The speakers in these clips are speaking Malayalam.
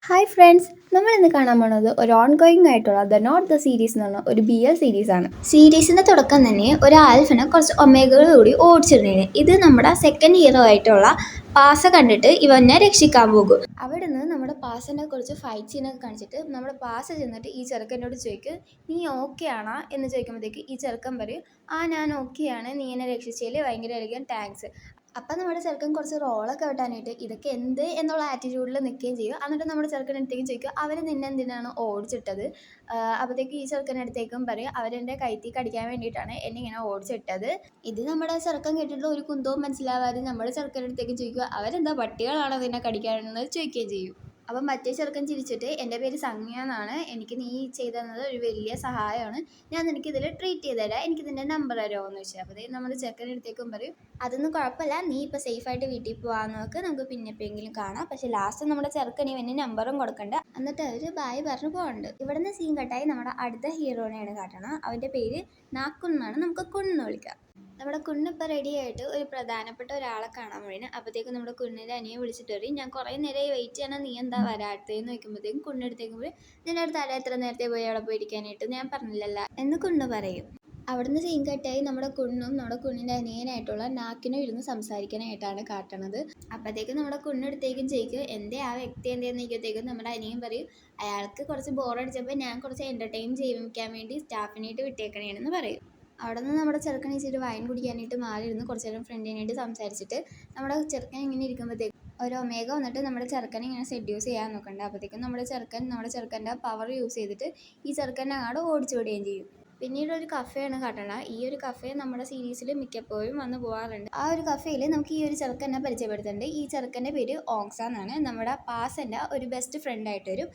ഹായ് ഫ്രണ്ട്സ്, നമ്മൾ ഇന്ന് കാണാൻ പോണത് ഒരു ഓൺഗോയിങ് ആയിട്ടുള്ള ദ നോട്ട് ദ സീരീസ് എന്ന് പറഞ്ഞ ഒരു BL സീരീസ് ആണ്. സീരീസിന്റെ തുടക്കം തന്നെ ഒരു ആൽഫിനെ കുറച്ച് ഒമേഗകൾ കൂടി ഓടിച്ചിരുന്നേന്. ഇത് നമ്മുടെ സെക്കൻഡ് ഹീറോ ആയിട്ടുള്ള പാസ കണ്ടിട്ട് ഇവനെ രക്ഷിക്കാൻ പോകും. അവിടെ നിന്ന് നമ്മുടെ പാസനെ കുറിച്ച് ഫൈറ്റ് സീനൊക്കെ കാണിച്ചിട്ട് നമ്മുടെ പാസ ചെന്നിട്ട് ഈ ചെറുക്കനോട് ചോദിക്കും, നീ ഓക്കെ ആണോ എന്ന് ചോദിക്കുമ്പോഴത്തേക്ക് ഈ ചെറുക്കൻ പറയും, ആ ഞാൻ ഓക്കെയാണ്, നീ എന്നെ രക്ഷിച്ചതിൽ ഭയങ്കര അധികം താങ്ക്സ്. അപ്പം നമ്മുടെ ചെറുക്കൻ കുറച്ച് റോളൊക്കെ വെട്ടാനായിട്ട് ഇതൊക്കെ എന്ത് എന്നുള്ള ആറ്റിറ്റ്യൂഡിൽ നിൽക്കുകയും ചെയ്യും. എന്നിട്ട് നമ്മുടെ ചെറുക്കൻ അടുത്തേക്കും ചോദിക്കും, അവർ നിന്നെ എന്തിനാണ് ഓടിച്ചിട്ടത്? അപ്പോഴത്തേക്ക് ഈ ചെറുക്കനടുത്തേക്കും പറയും, അവരെൻ്റെ കൈത്തി കടിക്കാൻ വേണ്ടിയിട്ടാണ് എന്നെ ഇങ്ങനെ ഓടിച്ചിട്ടത്. ഇത് നമ്മുടെ ചെറുക്കൻ കേട്ടിട്ട് ഒരു കുന്തവും മനസ്സിലാവാതെ നമ്മുടെ ചെറുക്കനടുത്തേക്ക് ചോദിക്കുക, അവരെന്താ പട്ടികളാണോ നിന്നെ കടിക്കാനെന്ന് ചോദിക്കുകയും ചെയ്യും. അപ്പം മറ്റേ ചെറുക്കൻ ചിരിച്ചിട്ട്, എൻ്റെ പേര് സംജ്ഞ എന്നാണ്, എനിക്ക് നീ ചെയ്തു തന്നത് ഒരു വലിയ സഹായമാണ്, ഞാൻ നിനക്ക് ഇതിൽ ട്രീറ്റ് ചെയ്ത് തരാം, എനിക്ക് ഇതിൻ്റെ നമ്പർ തരുമോ എന്ന് ചോദിച്ചാൽ. അപ്പോഴത്തേക്കും നമ്മുടെ ചെറുക്കനടുത്തേക്കും പറയും, അതൊന്നും കുഴപ്പമില്ല, നീ ഇപ്പോൾ സേഫായിട്ട് വീട്ടിൽ പോകാമെന്ന് നോക്ക്, നമുക്ക് പിന്നെ എപ്പോഴെങ്കിലും കാണാം. പക്ഷേ ലാസ്റ്റ് നമ്മുടെ ചെറുക്കന് ഇവന് നമ്പറും കൊടുക്കണ്ട. എന്നിട്ട് അവർ ബായ് പറഞ്ഞു പോകുന്നുണ്ട്. ഇവിടുന്ന് സീൻ കട്ടായി നമ്മുടെ അടുത്ത ഹീറോനെയാണ് കാട്ടണം. അവൻ്റെ പേര് നാക്കുന്നാണ്, നമുക്ക് കുണ്ണെന്ന് വിളിക്കാം. നമ്മുടെ കുണ്ണിപ്പോൾ റെഡി ആയിട്ട് ഒരു പ്രധാനപ്പെട്ട ഒരാളെ കാണാൻ വേണ്ടി. അപ്പോഴത്തേക്കും നമ്മുടെ കുണ്ണിൻ്റെ അനിയെ വിളിച്ചിട്ട് പറയും, ഞാൻ കുറേ നേരമായി വെയിറ്റ് ചെയ്യണം, നീ എന്താ വരാത്തതെന്ന് ചോദിക്കുമ്പോഴത്തേക്കും കുണ്ണെടുത്തേക്കും പോയി, നിൻ്റെ അടുത്ത് ആരാ എത്ര നേരത്തെ പോയി അവിടെ പോയിരിക്കാനായിട്ട്, ഞാൻ പറഞ്ഞില്ലല്ല എന്ന് കുണ്ണ് പറയും. അവിടുന്ന് സീൻ കട്ടായി നമ്മുടെ കുണ്ണും നമ്മുടെ കുണ്ണിൻ്റെ അനിയനായിട്ടുള്ള നാക്കിനും ഇരുന്ന് സംസാരിക്കാനായിട്ടാണ് കാട്ടണത്. അപ്പോഴത്തേക്കും നമ്മുടെ കുണ്ണെടുത്തേക്കും ചോദിക്കും, എൻ്റെ ആ വ്യക്തി എന്തെന്ന് ചോദിക്കുമ്പോഴത്തേക്കും നമ്മുടെ അനിയൻ പറയും, അയാൾക്ക് കുറച്ച് ബോറടിച്ചപ്പോൾ ഞാൻ കുറച്ച് എൻ്റർടൈൻ ചെയ്യിക്കാൻ വേണ്ടി സ്റ്റാഫിനായിട്ട് വിട്ടേക്കണേന്ന് പറയും. അവിടെ നിന്ന് നമ്മുടെ ചെറുക്കൻ ഇച്ചിരി വൈൻ കുടിക്കാനായിട്ട് മാറിയിരുന്ന് കുറച്ച് നേരം ഫ്രണ്ടിനായിട്ട് സംസാരിച്ചിട്ട് നമ്മുടെ ചെറുക്കൻ ഇങ്ങനെ ഇരിക്കുമ്പോഴത്തേക്കും ഒരു ഒമേഗ വന്നിട്ട് നമ്മുടെ ചെറുക്കനെ ഇങ്ങനെ സെഡ്യൂസ് ചെയ്യാൻ നോക്കണ്ട. അപ്പോഴത്തേക്കും നമ്മുടെ ചെറുക്കൻ്റെ പവർ യൂസ് ചെയ്തിട്ട് ഈ ചെറുക്കനെ അങ്ങോട്ട് ഓടിച്ചു വിടുകയും ചെയ്യും. പിന്നീട് ഒരു കഫേയാണ് കാട്ടണ. ഈ ഒരു കഫേ നമ്മുടെ സീരീസിൽ മിക്കപ്പോഴും വന്ന് പോകാറുണ്ട്. ആ ഒരു കഫേയിൽ നമുക്ക് ഈ ഒരു ചെറുക്കനെ പരിചയപ്പെടുത്തുന്നുണ്ട്. ഈ ചെറുക്കൻ്റെ പേര് ഓങ്സ എന്നാണ്. നമ്മുടെ പാസൻ്റെ ഒരു ബെസ്റ്റ് ഫ്രണ്ടായിട്ട് വരും.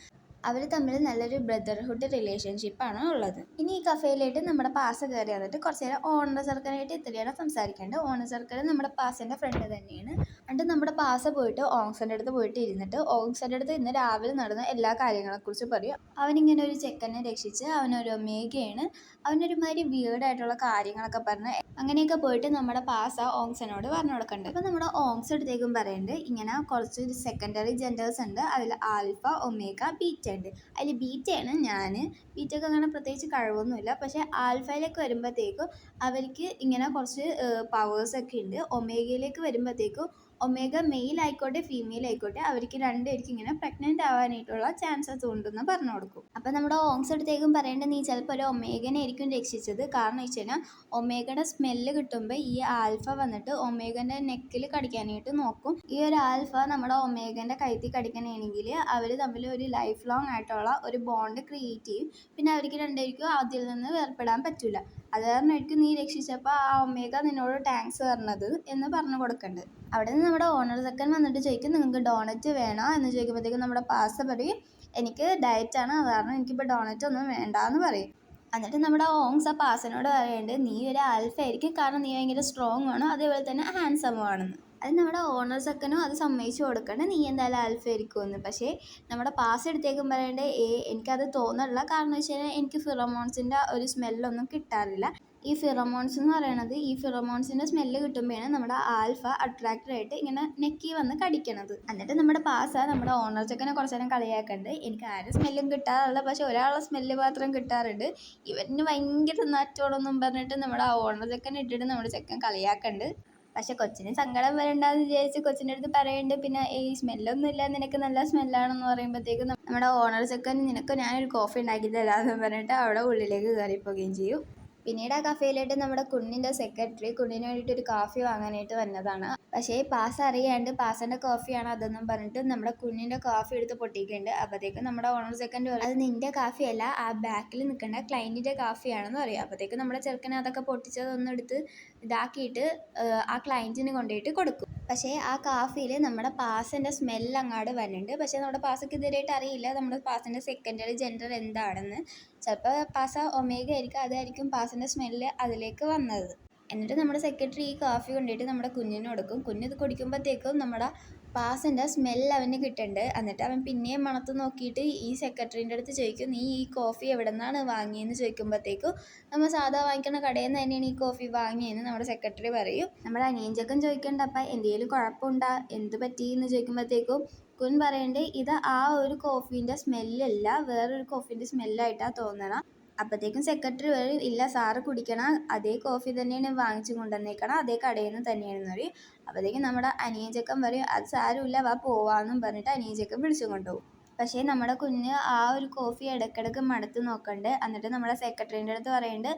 അവർ തമ്മിൽ നല്ലൊരു ബ്രദർഹുഡ് റിലേഷൻഷിപ്പാണ് ഉള്ളത്. ഇനി ഈ കഫേയിലായിട്ട് നമ്മുടെ പാസ കയറി വന്നിട്ട് കുറച്ച് നേരം ഓണർ സർക്കിളായിട്ട് ഇത്രയാണ് സംസാരിക്കേണ്ടത്. ഓണർ സർക്കിൾ നമ്മുടെ പാസൻ്റെ ഫ്രണ്ട് തന്നെയാണ്. എന്നിട്ട് നമ്മുടെ പാസ പോയിട്ട് ഓങ്സൻ്റെ അടുത്ത് പോയിട്ട് ഇരുന്നിട്ട് ഓങ്സൻ്റെ അടുത്ത് ഇന്ന് രാവിലെ നടന്ന എല്ലാ കാര്യങ്ങളെക്കുറിച്ച് പറയും. അവനിങ്ങനെ ഒരു ചെക്കനെ രക്ഷിച്ച് അവനൊരു ഒമേഗയാണ്, അവനൊരുമാതിരി വിയേർഡായിട്ടുള്ള കാര്യങ്ങളൊക്കെ പറഞ്ഞ് അങ്ങനെയൊക്കെ പോയിട്ട് നമ്മുടെ പാസ ഓങ്സനോട് പറഞ്ഞു കൊടുക്കുന്നുണ്ട്. അപ്പോൾ നമ്മുടെ ഓങ്സ് അടുത്തേക്കും പറയുന്നുണ്ട്, ഇങ്ങനെ കുറച്ച് സെക്കൻഡറി ജെൻഡേഴ്സ് ഉണ്ട്, അതിൽ ആൽഫ, ഒമേഗ, ബീറ്റ ഉണ്ട്. അതിൽ ബീറ്റയാണ് ഞാൻ. ബീറ്റയ്ക്ക് അങ്ങനെ പ്രത്യേകിച്ച് കഴിവൊന്നുമില്ല, പക്ഷേ ആൽഫയിലേക്ക് വരുമ്പോഴത്തേക്കും അവർക്ക് ഇങ്ങനെ കുറച്ച് പവേഴ്സൊക്കെ ഉണ്ട്. ഒമേഗയിലേക്ക് വരുമ്പോഴത്തേക്കും ഒമേഗ മെയിൽ ആയിക്കോട്ടെ ഫീമെയിൽ ആയിക്കോട്ടെ അവർക്ക് രണ്ടുപേർക്ക് ഇങ്ങനെ പ്രഗ്നൻ്റ് ആവാനായിട്ടുള്ള ചാൻസസ് ഉണ്ടെന്ന് പറഞ്ഞു കൊടുക്കും. അപ്പം നമ്മുടെ ഓങ്സ് അടുത്തേക്കും പറയേണ്ടത്, നീ ചിലപ്പോൾ ഒരു ഒമേഗനെ ആയിരിക്കും രക്ഷിച്ചത്. കാരണം വെച്ച് കഴിഞ്ഞാൽ ഒമേഗയുടെ സ്മെല്ല് കിട്ടുമ്പോൾ ഈ ആൽഫ വന്നിട്ട് ഒമേഗൻ്റെ നെക്കിൽ കടിക്കാനായിട്ട് നോക്കും. ഈ ഒരു ആൽഫ നമ്മുടെ ഒമേഗൻ്റെ കഴുത്തിൽ കടിക്കണമെങ്കിൽ അവർ തമ്മിൽ ഒരു ലൈഫ് ലോങ് ആയിട്ടുള്ള ഒരു ബോണ്ട് ക്രിയേറ്റ് ചെയ്യും. പിന്നെ അവർക്ക് രണ്ടുപേർക്കും അതിൽ നിന്ന് വേർപ്പെടാൻ പറ്റില്ല. അത് കാരണമായിരിക്കും നീ രക്ഷിച്ചപ്പോൾ ആ ഒമേഗ നിന്നോട് താങ്ക്സ് പറഞ്ഞത് എന്ന് പറഞ്ഞു കൊടുക്കേണ്ടത്. അവിടെ നിന്ന് നമ്മുടെ ഓണർ സെക്കൻ വന്നിട്ട് ചോദിക്കും, നിങ്ങൾക്ക് ഡോണറ്റ് വേണോ എന്ന് ചോദിക്കുമ്പോഴത്തേക്കും നമ്മുടെ പാസ പറയും, എനിക്ക് ഡയറ്റാണ്, അത് കാരണം എനിക്കിപ്പോൾ ഡോണറ്റ് ഒന്നും വേണ്ട എന്ന് പറയും. എന്നിട്ട് നമ്മുടെ ഓങ്സ് ആ പാസനോട് പറയുന്നുണ്ട്, നീ ഒരു ആൽഫ ആയിരിക്കും, കാരണം നീ ഭയങ്കര സ്ട്രോങ് ആണ്, അതേപോലെ തന്നെ ഹാൻഡ്സം ആണെന്ന്. അത് നമ്മുടെ ഓണർ സെക്കനും അത് സമ്മതിച്ചു കൊടുക്കണം, നീ എന്തായാലും ആൽഫ ആയിരിക്കുമെന്ന്. പക്ഷേ നമ്മുടെ പാസ് എടുത്തേക്കും പറയേണ്ടത്, എനിക്കത് തോന്നില്ല, കാരണം വെച്ച് കഴിഞ്ഞാൽ എനിക്ക് ഫിറമോൺസിൻ്റെ ഒരു സ്മെല്ലൊന്നും കിട്ടാറില്ല. ഈ ഫിറമോൺസ് എന്ന് പറയണത്, ഈ ഫിറമോൺസിൻ്റെ സ്മെല്ല് കിട്ടുമ്പോഴാണ് നമ്മുടെ ആൽഫ അട്രാക്റ്റഡായിട്ട് ഇങ്ങനെ നെക്കി വന്ന് കടിക്കണത്. എന്നിട്ട് നമ്മുടെ പാസ നമ്മുടെ ഓണർ ചെക്കനെ കുറച്ച് നേരം കളിയാക്കുന്നുണ്ട്, എനിക്ക് ആരും സ്മെല്ലും കിട്ടാറില്ല, പക്ഷെ ഒരാളുടെ സ്മെല്ല് മാത്രം കിട്ടാറുണ്ട്, ഇവന് ഭയങ്കര നറ്റോടൊന്നും പറഞ്ഞിട്ട് നമ്മുടെ ഓണർ ചെക്കൻ ഇട്ടിട്ട് നമ്മുടെ ചെക്കൻ കളിയാക്കുന്നുണ്ട്. പക്ഷെ കൊച്ചിന് സങ്കടം വരണ്ടെന്ന് വിചാരിച്ച് കൊച്ചിൻ്റെ അടുത്ത് പറയുന്നുണ്ട്, പിന്നെ ഈ സ്മെല്ലൊന്നും ഇല്ല, നിനക്ക് നല്ല സ്മെല്ലാണെന്ന് പറയുമ്പോഴത്തേക്കും നമ്മുടെ ഓണർ ചെക്കൻ, നിനക്ക് ഞാനൊരു കോഫി ഉണ്ടാക്കി തരാമെന്ന് പറഞ്ഞിട്ട് അവിടെ ഉള്ളിലേക്ക് കയറിപ്പോവുകയും ചെയ്യും. പിന്നീട് ആ കഫേയിലായിട്ട് നമ്മുടെ കുണ്ണിൻ്റെ സെക്രട്ടറി കുണ്ണിന് വേണ്ടിയിട്ട് ഒരു കോഫി വാങ്ങാനായിട്ട് വന്നതാണ്. പക്ഷേ പാസ് അറിയാണ്ട് പാസൻ്റെ കോഫിയാണ് അതെന്നും പറഞ്ഞിട്ട് നമ്മുടെ കുഞ്ഞിൻ്റെ കോഫി എടുത്ത് പൊട്ടിക്കുന്നുണ്ട്. അപ്പോഴത്തേക്കും നമ്മുടെ ഓണർ സെക്കൻഡ് പറയും, അത് നിൻ്റെ കാഫിയല്ല, ആ ബാക്കിൽ നിൽക്കേണ്ട ക്ലൈൻറ്റിൻ്റെ കാഫിയാണെന്ന് പറയും. അപ്പോഴത്തേക്കും നമ്മുടെ ചെറുക്കനെ അതൊക്കെ പൊട്ടിച്ചതൊന്നും എടുത്ത് ഇതാക്കിയിട്ട് ആ ക്ലൈൻറ്റിന് കൊണ്ടുപോയിട്ട് കൊടുക്കും. പക്ഷേ ആ കാഫിയിൽ നമ്മുടെ പാസിൻ്റെ സ്മെല്ല് അങ്ങോട്ട് വരുന്നുണ്ട്. പക്ഷേ നമ്മുടെ പാസക്ക് ഇതുവരെയായിട്ട് അറിയില്ല നമ്മുടെ പാസിൻ്റെ സെക്കൻഡറി ജെൻഡർ എന്താണെന്ന്. ചിലപ്പോൾ പാസ ഒമേഗ ആയിരിക്കും, അതായിരിക്കും പാസിൻ്റെ സ്മെല്ല് അതിലേക്ക് വന്നത്. എന്നിട്ട് നമ്മുടെ സെക്രട്ടറി ഈ കോഫി കൊണ്ടുപോയിട്ട് നമ്മുടെ കുഞ്ഞിന് കൊടുക്കും. കുഞ്ഞിത് കുടിക്കുമ്പോഴത്തേക്കും നമ്മുടെ പാസിൻ്റെ സ്മെല്ല് അവന് കിട്ടുന്നുണ്ട്. എന്നിട്ട് അവൻ പിന്നെയും മണത്ത് നോക്കിയിട്ട് ഈ സെക്രട്ടറീൻ്റെ അടുത്ത് ചോദിക്കും, നീ ഈ കോഫി എവിടെ നിന്നാണ് വാങ്ങിയെന്ന് ചോദിക്കുമ്പോഴത്തേക്കും നമ്മൾ സാധാ വാങ്ങിക്കുന്ന കടയിൽ നിന്ന് തന്നെയാണ് ഈ കോഫി വാങ്ങിയതെന്ന് നമ്മുടെ സെക്രട്ടറി പറയും. നമ്മുടെ അനിയൻ ചെക്കൻ ചോദിക്കേണ്ട, അപ്പം എന്തെങ്കിലും കുഴപ്പമുണ്ടോ, എന്ത് പറ്റി എന്ന് ചോദിക്കുമ്പോഴത്തേക്കും കുൻ പറയണ്ട് ഇത് ആ ഒരു കോഫീൻ്റെ സ്മെല്ലല്ല, വേറൊരു കോഫീൻ്റെ സ്മെല്ലായിട്ടാണ് തോന്നണം. അപ്പോഴത്തേക്കും സെക്രട്ടറി പറയും ഇല്ല സാറ് കുടിക്കണ അതേ കോഫി തന്നെയാണ് വാങ്ങിച്ചു കൊണ്ടുവന്നേക്കണം, അതേ കടയിൽ നിന്ന് തന്നെയാണെന്ന് പറയും. അപ്പോഴത്തേക്കും നമ്മുടെ അനിയൻ പറയും അത് സാരമില്ല വാ പോവാന്നും പറഞ്ഞിട്ട് അനിയൻ വിളിച്ചു കൊണ്ടുപോകും. പക്ഷേ നമ്മുടെ കുഞ്ഞ് ആ ഒരു കോഫി ഇടയ്ക്കിടയ്ക്ക് മടുത്ത് നോക്കണ്ട്. എന്നിട്ട് നമ്മുടെ സെക്രട്ടറീൻ്റെ അടുത്ത് പറയുന്നുണ്ട്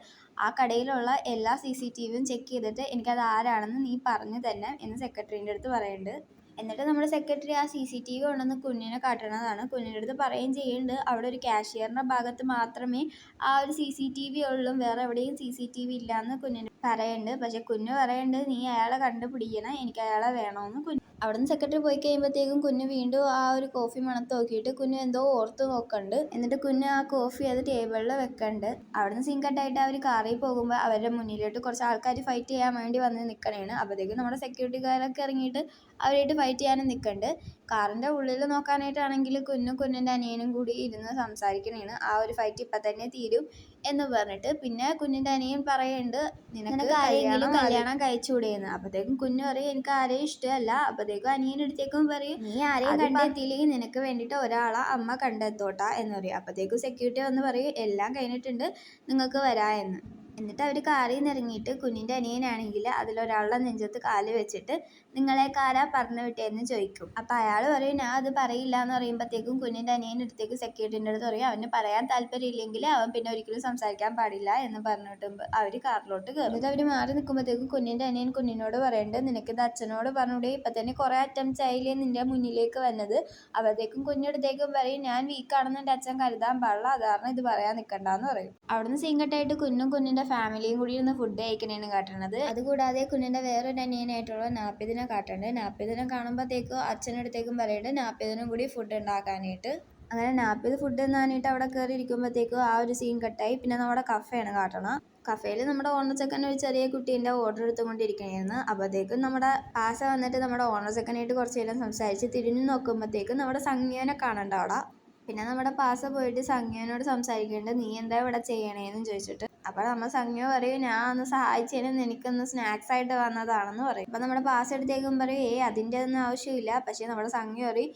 ആ കടയിലുള്ള എല്ലാ CCTVയും ചെക്ക് ചെയ്തിട്ട് എനിക്കത് ആരാണെന്ന് നീ പറഞ്ഞു തന്നെ എന്ന് സെക്രട്ടറീൻ്റെ അടുത്ത് പറയുന്നുണ്ട്. എന്നിട്ട് നമ്മുടെ സെക്രട്ടറി ആ CCTV കൊണ്ടുവന്ന് കുഞ്ഞിനെ കാട്ടണതാണ്. കുഞ്ഞിൻ്റെ അടുത്ത് പറയുകയും ചെയ്യുന്നുണ്ട് അവിടെ ഒരു കാഷ്യറിൻ്റെ ഭാഗത്ത് മാത്രമേ ആ ഒരു CCTV ഉള്ളൂ, വേറെ എവിടെയും CCTV ഇല്ലയെന്ന് കുഞ്ഞിന് പറയുന്നുണ്ട്. പക്ഷേ കുഞ്ഞ് പറയുന്നുണ്ട് നീ അയാളെ കണ്ടുപിടിക്കണം, എനിക്ക് അയാളെ വേണമെന്ന്. അവിടുന്ന് സെക്രട്ടറി പോയി കഴിയുമ്പോഴത്തേക്കും കുഞ്ഞ് വീണ്ടും ആ ഒരു കോഫി മണത്ത് നോക്കിയിട്ട് കുഞ്ഞ് എന്തോ ഓർത്ത് നോക്കണ്ട്. എന്നിട്ട് കുഞ്ഞ് ആ കോഫി അത് ടേബിളിൽ വെക്കണ്ട്. അവിടുന്ന് സീൻ കട്ടായിട്ട് അവർ കാറിൽ പോകുമ്പോൾ അവരുടെ മുന്നിലോട്ട് കുറച്ച് ആൾക്കാർ ഫൈറ്റ് ചെയ്യാൻ വേണ്ടി വന്ന് നിൽക്കണേണ്. അപ്പോഴത്തേക്കും നമ്മുടെ സെക്യൂരിറ്റിക്കാരൊക്കെ ഇറങ്ങിയിട്ട് അവരായിട്ട് ഫൈറ്റ് ചെയ്യാനും നിൽക്കുന്നുണ്ട്. കാറിൻ്റെ ഉള്ളിൽ നോക്കാനായിട്ടാണെങ്കിൽ കുഞ്ഞിൻ്റെ അനിയനും കൂടി ഇരുന്ന് സംസാരിക്കണേണ് ആ ഒരു ഫൈറ്റ് ഇപ്പം തന്നെ തീരും എന്ന് പറഞ്ഞിട്ട്. പിന്നെ കുഞ്ഞിൻ്റെ അനിയൻ പറയുന്നുണ്ട് നിനക്ക് ആരെങ്കിലും കല്യാണം കഴിച്ചുകൂടെയെന്ന്. അപ്പോഴത്തേക്കും കുഞ്ഞ് പറയും എനിക്ക് ആരെയും ഇഷ്ടമല്ല. അപ്പോഴത്തേക്കും അനിയനടുത്തേക്കും പറയും നീ ആരെയും കണ്ടെത്തിയില്ലെങ്കിൽ നിനക്ക് വേണ്ടിയിട്ട് ഒരാളെ അമ്മ കണ്ടെത്തോട്ടാ എന്ന് പറയും. അപ്പോഴത്തേക്കും സെക്യൂരിറ്റി വന്ന് പറയും എല്ലാം കഴിഞ്ഞിട്ടുണ്ട് നിങ്ങൾക്ക് വരാം എന്ന്. എന്നിട്ട് അവർ കാറിൽ നിന്ന് ഇറങ്ങിയിട്ട് കുഞ്ഞിൻ്റെ അനിയനാണെങ്കിൽ അതിലൊരാളുടെ നെഞ്ചത്ത് കാല് വെച്ചിട്ട് നിങ്ങളെക്കാരാ പറഞ്ഞു വിട്ടേന്ന് ചോദിക്കും. അപ്പോൾ അയാൾ പറയും ഞാൻ അത് പറയില്ല എന്ന് പറയുമ്പോഴത്തേക്കും കുഞ്ഞിൻ്റെ അനിയൻ്റെ അടുത്തേക്ക് സെക്യൂരിറ്റീൻ്റെ അടുത്ത് പറയും അവന് പറയാൻ താല്പര്യമില്ലെങ്കിൽ അവൻ പിന്നെ ഒരിക്കലും സംസാരിക്കാൻ പാടില്ല എന്ന് പറഞ്ഞിട്ട് അവർ കാറിലോട്ട് കയറും. എന്നിട്ട് അവർ മാറി നിൽക്കുമ്പോഴത്തേക്കും കുഞ്ഞിൻ്റെ അനിയൻ കുഞ്ഞിനോട് പറയുന്നുണ്ട് നിനക്കിത് അച്ഛനോട് പറഞ്ഞൂടെ, ഇപ്പം തന്നെ കുറേ അറ്റംപ്റ്റ്സ് ആയില്ലേ നിൻ്റെ മുന്നിലേക്ക് വന്നത്. അപ്പോഴത്തേക്കും കുഞ്ഞെടുത്തേക്കും പറയും ഞാൻ വീക്കാണെന്ന് എൻ്റെ അച്ഛൻ കരുതാൻ പാടില്ല, അത് കാരണം ഇത് പറയാൻ നിൽക്കണ്ടെന്ന് പറയും. അവിടുന്ന് സീങ്കട്ടായിട്ട് കുഞ്ഞിൻ്റെ ഫാമിലിയും കൂടി ഇരുന്ന് ഫുഡ് കഴിക്കണേണ് കാട്ടണത്. അതുകൂടാതെ കുഞ്ഞിൻ്റെ വേറൊരു അനിയനായിട്ടുള്ള നാപ്പിദിനെ കാട്ടുന്നുണ്ട്. നാപ്പിദിനെ കാണുമ്പോഴത്തേക്കും അച്ഛനടുത്തേക്കും പറയുന്നുണ്ട് നാപ്പിദിനും കൂടി ഫുഡ് ഉണ്ടാക്കാനായിട്ട്. അങ്ങനെ നാപ്പിത് ഫുഡ് തിന്നാനായിട്ട് അവിടെ കയറി ഇരിക്കുമ്പോഴത്തേക്കും ആ ഒരു സീൻ കട്ടായി. പിന്നെ നമ്മുടെ കഫേയാണ് കാട്ടണം. കഫേയിൽ നമ്മുടെ ഓണർ ചെക്കൻ ഒരു ചെറിയ കുട്ടീൻ്റെ ഓർഡർ എടുത്തുകൊണ്ടിരിക്കണേന്ന്. അപ്പോഴത്തേക്കും നമ്മുടെ ആശ വന്നിട്ട് നമ്മുടെ ഓണർ ചെക്കനായിട്ട് കുറച്ച് നേരം സംസാരിച്ച് തിരിഞ്ഞു നോക്കുമ്പോഴത്തേക്കും നമ്മുടെ സംജ്ഞനെ കാണണ്ട അവിടെ. പിന്നെ നമ്മുടെ പാസ പോയിട്ട് സംജ്ഞനോട് സംസാരിക്കുന്നുണ്ട് നീ എന്താ ഇവിടെ ചെയ്യണേന്ന് ചോദിച്ചിട്ട്. അപ്പോൾ നമ്മൾ സംജ്ഞ പറയും ഞാൻ ഒന്ന് സഹായിച്ചതിന് എനിക്കൊന്ന് സ്നാക്സ് ആയിട്ട് വന്നതാണെന്ന് പറയും. അപ്പോൾ നമ്മുടെ പാസ് എടുത്തേക്കും പറയും അതിൻ്റെ ഒന്നും ആവശ്യമില്ല. പക്ഷേ നമ്മുടെ സംജ്ഞ പറയും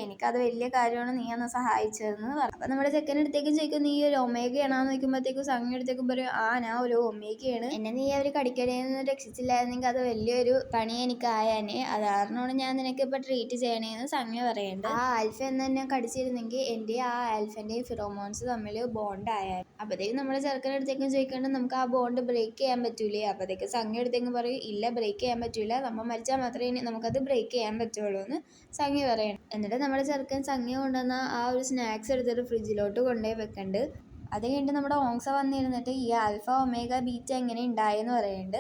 എനിക്കത് വലിയ കാര്യമാണ് നീ ഒന്ന് സഹായിച്ചതെന്ന് പറയും. അപ്പോൾ നമ്മുടെ ചെക്കനടുത്തേക്കും ചോദിക്കും നീ ഒരു ഒമേഗയാണോന്ന് ചോദിക്കുമ്പോഴത്തേക്കും സംജ്ഞ എടുത്തേക്കും പറയും ഞാൻ ഒരു ഒമേഗയാണ്, എന്നെ നീ അവർ കടിക്കടേന്ന് രക്ഷിച്ചില്ലായിരുന്നെങ്കിൽ അത് വലിയൊരു പണി എനിക്കായാനെ, അത് കാരണമാണ് ഞാൻ നിനക്ക് ഇപ്പോൾ ട്രീറ്റ് ചെയ്യണേന്ന് സംജ്ഞ പറയുന്നുണ്ട്. ആ ആൽഫ എന്ന് തന്നെ കടിച്ചിരുന്നെങ്കിൽ എൻ്റെ ആ ആൽഫൻ്റെയും ഫിറോമോൺസ് തമ്മിൽ ബോണ്ട് ആയാൽ. അപ്പോഴത്തേക്കും നമ്മുടെ ചെറുക്കനടുത്തേക്കും ചോദിക്കേണ്ടത് നമുക്ക് ആ ബോണ്ട് ബ്രേക്ക് ചെയ്യാൻ പറ്റൂലേ. അപ്പോഴത്തേക്ക് സംജ്ഞ എടുത്തേക്കും പറയും ഇല്ല ബ്രേക്ക് ചെയ്യാൻ പറ്റൂല, നമ്മൾ മരിച്ചാൽ മാത്രമേ നമുക്കത് ബ്രേക്ക് ചെയ്യാൻ പറ്റുള്ളൂ എന്ന് സംജ്ഞ പറയണം. എന്നിട്ട് നമ്മുടെ ചെറുക്കൻ സംജ്ഞ കൊണ്ടുവന്ന ആ ഒരു സ്നാക്സ് എടുത്തിട്ട് ഫ്രിഡ്ജിലോട്ട് കൊണ്ടുപോയി വെക്കുന്നുണ്ട്. അത് കഴിഞ്ഞിട്ട് നമ്മുടെ ഓങ്സ വന്നിരുന്നിട്ട് ഈ ആൽഫ ഒമേഗ ബീറ്റ എങ്ങനെ ഉണ്ടായെന്ന് പറയുന്നുണ്ട്.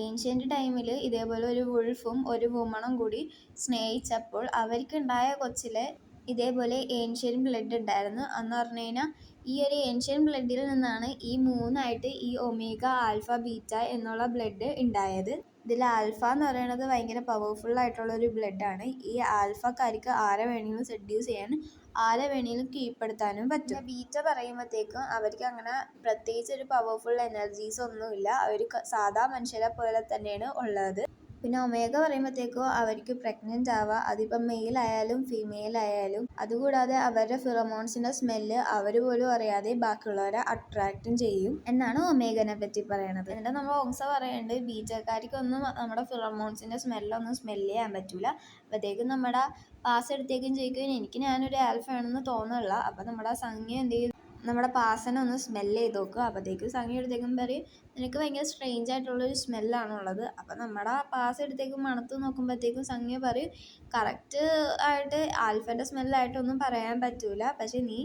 ഏൻഷ്യൻ്റ് ടൈമിൽ ഇതേപോലെ ഒരു വുൾഫും ഒരു വുമണും കൂടി സ്നേഹിച്ചപ്പോൾ അവർക്കുണ്ടായ കൊച്ചിലെ ഇതേപോലെ ഏൻഷ്യൻ ബ്ലഡ് ഉണ്ടായിരുന്നു. എന്ന് പറഞ്ഞു കഴിഞ്ഞാൽ ഈ ഒരു ഏൻഷ്യൻ ബ്ലഡിൽ നിന്നാണ് ഈ മൂന്നായിട്ട് ഈ ഒമേഗ ആൽഫ ബീറ്റ എന്നുള്ള ബ്ലഡ് ഉണ്ടായത്. ഇതിൽ ആൽഫ എന്ന് പറയുന്നത് ഭയങ്കര പവർഫുൾ ആയിട്ടുള്ള ഒരു ബ്ലഡാണ്. ഈ ആൽഫക്കാർക്ക് ആരെ വേണമെങ്കിലും സെഡ്യൂസ് ചെയ്യാൻ, ആരെ വേണമെങ്കിലും കീഴ്പ്പെടുത്താനും പറ്റും. ബീറ്റ പറയുമ്പോഴത്തേക്കും അവർക്ക് അങ്ങനെ പ്രത്യേകിച്ച് ഒരു പവർഫുൾ എനർജീസ് ഒന്നുമില്ല, അവർ സാധാ മനുഷ്യരെ പോലെ തന്നെയാണ് ഉള്ളത്. പിന്നെ ഒമേഗ പറയുമ്പോഴത്തേക്കും അവർക്ക് പ്രഗ്നൻ്റ് ആവുക, അതിപ്പം മെയിൽ ആയാലും ഫീമെയിൽ ആയാലും. അതുകൂടാതെ അവരുടെ ഫിറമോൺസിൻ്റെ സ്മെല്ല് അവർ പോലും അറിയാതെ ബാക്കിയുള്ളവരെ അട്രാക്റ്റും ചെയ്യും എന്നാണ് ഒമേഗനെ പറ്റി പറയണത്. എന്നിട്ട് നമ്മൾ ഓങ്സ പറയുന്നുണ്ട് ബീറ്റക്കാർക്കൊന്നും നമ്മുടെ ഫിറമോൺസിൻ്റെ സ്മെല്ലൊന്നും സ്മെല്ല് ചെയ്യാൻ പറ്റില്ല. അപ്പോഴത്തേക്കും നമ്മുടെ പാസ് എടുത്തേക്കും ചോദിക്കും എനിക്ക് ഞാനൊരു ആൽഫ ആണെന്ന് തോന്നുന്നില്ല. അപ്പോൾ നമ്മുടെ സംജ്ഞ എന്ത് ചെയ്യും നമ്മുടെ പാസനെ ഒന്ന് സ്മെല്ല് ചെയ്ത് നോക്കുക. അപ്പോഴത്തേക്കും സംജ്ഞ എടുത്തേക്കും പറയും നിനക്ക് ഭയങ്കര സ്ട്രേഞ്ച് ആയിട്ടുള്ളൊരു സ്മെല്ലാണുള്ളത്. അപ്പോൾ നമ്മുടെ പാസ് എടുത്തേക്കും മണത്ത് നോക്കുമ്പോഴത്തേക്കും സംജ്ഞ പറയും കറക്റ്റ് ആയിട്ട് ആൽഫൻ്റെ സ്മെല്ലായിട്ടൊന്നും പറയാൻ പറ്റൂല, പക്ഷെ നീ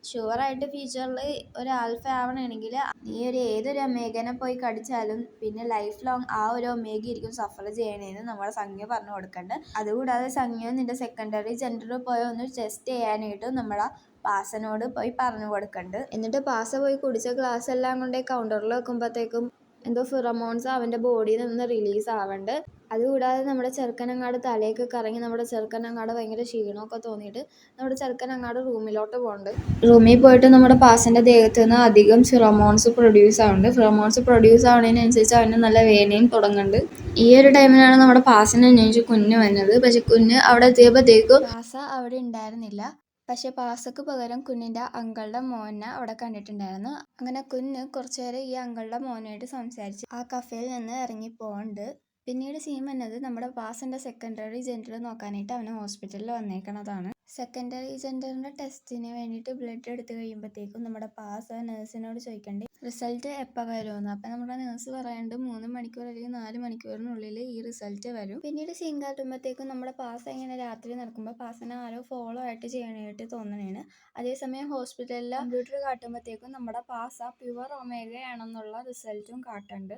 ഷുവറായിട്ട് ഫ്യൂച്ചറിൽ ഒരു ആൽഫ ആവണമെങ്കിൽ നീ ഏതൊരു ഒമേഗനെ പോയി കടിച്ചാലും പിന്നെ ലൈഫ് ലോങ് ആ ഒരു ഒമേഗ ആയിരിക്കും സഫർ ചെയ്യണേന്ന് നമ്മുടെ സംജ്ഞ പറഞ്ഞു കൊടുക്കേണ്ടത്. അതുകൂടാതെ സംജ്ഞ നിൻ്റെ സെക്കൻഡറി ജെൻഡറിൽ പോയി ഒന്ന് ടെസ്റ്റ് ചെയ്യാനായിട്ട് നമ്മുടെ പാസനോട് പോയി പറഞ്ഞു കൊടുക്കുന്നുണ്ട്. എന്നിട്ട് പാസ പോയി കുടിച്ച ഗ്ലാസ് എല്ലാം കൊണ്ട് കൗണ്ടറിൽ വെക്കുമ്പോഴത്തേക്കും എന്തോ ഫിറമോൺസ് അവൻ്റെ ബോഡിയിൽ നിന്ന് റിലീസ് ആവുന്നുണ്ട്. അതുകൂടാതെ നമ്മുടെ ചെറുക്കനങ്ങാട് തലയൊക്കെ കറങ്ങി നമ്മുടെ ചെറുക്കനങ്ങാട് ഭയങ്കര ക്ഷീണമൊക്കെ തോന്നിയിട്ട് നമ്മുടെ ചെറുക്കനങ്ങാട് റൂമിലോട്ട് പോകുന്നുണ്ട്. റൂമിൽ പോയിട്ട് നമ്മുടെ പാസൻ്റെ ദേഹത്ത് നിന്ന് അധികം ഫിറമോൺസ് പ്രൊഡ്യൂസ് ആവുന്നുണ്ട്. ഫിറമോൺസ് പ്രൊഡ്യൂസ് ആവുന്നതിനനുസരിച്ച് അവന് നല്ല വേദനയും തുടങ്ങുന്നുണ്ട്. ഈ ഒരു ടൈമിലാണ് നമ്മുടെ പാസിനെ അന്വേഷിച്ച് കുഞ്ഞ് വന്നത്. പക്ഷെ കുഞ്ഞ് അവിടെ എത്തിയപ്പോഴത്തേക്കും പാസ അവിടെ ഉണ്ടായിരുന്നില്ല. പക്ഷെ പാസക്ക് പകരം കുഞ്ഞിൻ്റെ അങ്കിളുടെ മോനെ അവിടെ കണ്ടിട്ടുണ്ടായിരുന്നു. അങ്ങനെ കുഞ്ഞ് കുറച്ചു നേരം ഈ അങ്കിളുടെ മോനായിട്ട് സംസാരിച്ച് ആ കഫേയിൽ നിന്ന് ഇറങ്ങി പോകുന്നുണ്ട്. പിന്നീട് സീൻ വന്നത് നമ്മുടെ പാസൻ്റെ സെക്കൻഡറി ജെൻഡർ നോക്കാനായിട്ട് അവന് ഹോസ്പിറ്റലിൽ വന്നേക്കണതാണ്. സെക്കൻഡറി ജെൻഡറിൻ്റെ ടെസ്റ്റിന് വേണ്ടിയിട്ട് ബ്ലഡ് എടുത്ത് കഴിയുമ്പോഴത്തേക്കും നമ്മുടെ പാസ നേഴ്സിനോട് ചോദിക്കേണ്ടി റിസൾട്ട് എപ്പോൾ വരുമെന്ന്. അപ്പം നമ്മുടെ നേഴ്സ് പറയാണ്ട് 3 മണിക്കൂർ അല്ലെങ്കിൽ 4 മണിക്കൂറിനുള്ളിൽ ഈ റിസൾട്ട് വരും. പിന്നീട് സീൻ കാട്ടുമ്പോഴത്തേക്കും നമ്മുടെ പാസ ഇങ്ങനെ രാത്രി നടക്കുമ്പോൾ പാസനെ ആരോ ഫോളോ ആയിട്ട് ചെയ്യണമായിട്ട് തോന്നണേണ്. അതേസമയം ഹോസ്പിറ്റലിലെ കമ്പ്യൂട്ടർ കാട്ടുമ്പോഴത്തേക്കും നമ്മുടെ പാസ പ്യുവർ ഒമേഗയാണെന്നുള്ള റിസൾട്ടും കാട്ടുന്നുണ്ട്.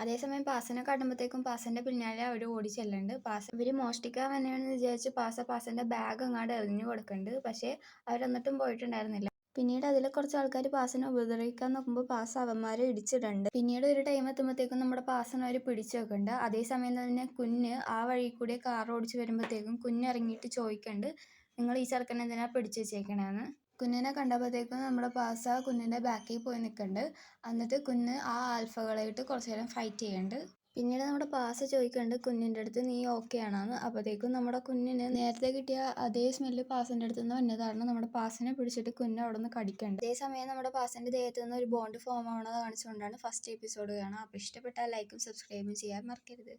അതേസമയം പാസനെ കാട്ടുമ്പോഴത്തേക്കും പാസന്റെ പിന്നാലെ അവർ ഓടി ചെല്ലുന്നുണ്ട്. ഇവർ മോഷ്ടിക്കാൻ വന്നെയാണെന്ന് വിചാരിച്ച് പാസന്റെ ബാഗ് അങ്ങാട് എറിഞ്ഞു കൊടുക്കുന്നുണ്ട്. പക്ഷേ അവരെന്നിട്ടും പോയിട്ടുണ്ടായിരുന്നില്ല. പിന്നീട് അതിൽ കുറച്ച് ആൾക്കാർ പാസനെ ഉപദ്രവിക്കാൻ നോക്കുമ്പോൾ പാസ അവന്മാരെ ഇടിച്ചിടുന്നുണ്ട്. പിന്നീട് ഒരു ടൈം എത്തുമ്പോഴത്തേക്കും നമ്മുടെ പാസനെ അവർ പിടിച്ചു വെക്കുന്നുണ്ട്. അതേസമയം തന്നെ കുഞ്ഞ് ആ വഴി കൂടി കാർ ഓടിച്ച് വരുമ്പോഴത്തേക്കും കുഞ്ഞ് ഇറങ്ങിയിട്ട് ചോദിക്കുന്നുണ്ട്, നിങ്ങൾ ഈ ചെറുക്കനെ എന്തിനാ പിടിച്ചു വെച്ചേക്കണേന്ന്. കുഞ്ഞിനെ കണ്ടപ്പോഴത്തേക്കും നമ്മുടെ പാസ കുഞ്ഞിൻ്റെ ബാക്കിൽ പോയി നിൽക്കുന്നുണ്ട്. എന്നിട്ട് കുഞ്ഞ് ആ ആൽഫകളായിട്ട് കുറച്ച് നേരം ഫൈറ്റ് ചെയ്യുന്നുണ്ട്. പിന്നീട് നമ്മുടെ പാസ ചോദിക്കുന്നുണ്ട് കുഞ്ഞിൻ്റെ അടുത്ത്, നീ ഓക്കെ ആണോന്ന്. അപ്പോഴത്തേക്കും നമ്മുടെ കുഞ്ഞിന് നേരത്തെ കിട്ടിയ അതേ സ്മെല്ല് പാസൻ്റെ അടുത്ത് നിന്ന് വന്നതാണ്. നമ്മുടെ പാസിനെ പിടിച്ചിട്ട് കുഞ്ഞ് അവിടെ നിന്ന് കടിക്കുന്നുണ്ട്. അതേസമയം നമ്മുടെ പാസൻ്റെ ദേഹത്ത് നിന്ന് ഒരു ബോണ്ട് ഫോം ആവണത് കാണിച്ചുകൊണ്ടാണ് ഫസ്റ്റ് എപ്പിസോഡ് കാണുക. അപ്പോൾ ഇഷ്ടപ്പെട്ടാൽ ലൈക്കും സബ്സ്ക്രൈബും ചെയ്യാൻ മറക്കരുത്.